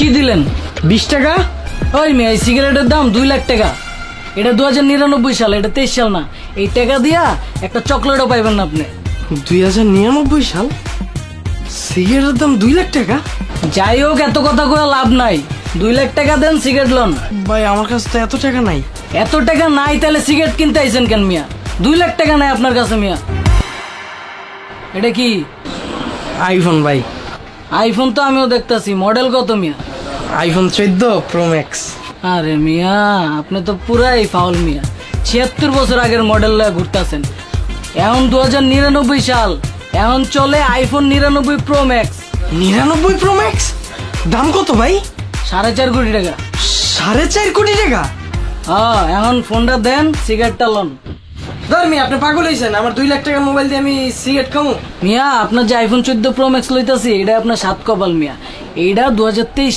কি দিলেন? 20 টাকা। ওই মিয়া, এই সিগারেটের দাম 2 লাখ টাকা। এটা 2099 সাল, এটা 23 সাল না। এই টাকা দিয়া একটা চকলেটও পাইবেন না আপনি। 2099 সাল, সিগারেটের দাম 2 লাখ টাকা। যাই হোক, এত কথা কয়ে লাভ নাই। 2 লাখ টাকা দেন, সিগারেট লন। ভাই আমার কাছে তো এত টাকা নাই। এত টাকা নাই তাহলে সিগারেট কিনতে আইছেন কেন মিয়া? 2 লাখ টাকা নাই আপনার কাছে মিয়া। এটা কি? আইফোন ভাই। আইফোন তো আমিও দেখতাছি। মডেল কত মিয়া? IPhone 14 pro max. আরে মিয়া, আপনি তো পুরাই ফাউল মিয়া। 76 বছর আগের মডেল লয়ে ঘুরতেছেন। এখন 2099 সাল, এখন চলে iPhone 99 pro max. 99 pro max দাম কত ভাই? 4.5 কোটি টাকা। 4.5 কোটি টাকা? হ্যাঁ, এখন ফোনটা দেন, সিগারেটটা লন। ধর মিয়া, আপনি পাগল হয়েছেন? আমার 2 লাখ টাকার মোবাইল দিয়ে আমি সিগারেট খামু? মিয়া, আপনার যে আইফোন 14 প্রো ম্যাক্স লইতাছি, এটা আপনার 7 কপাল মিয়া। এইটা 2023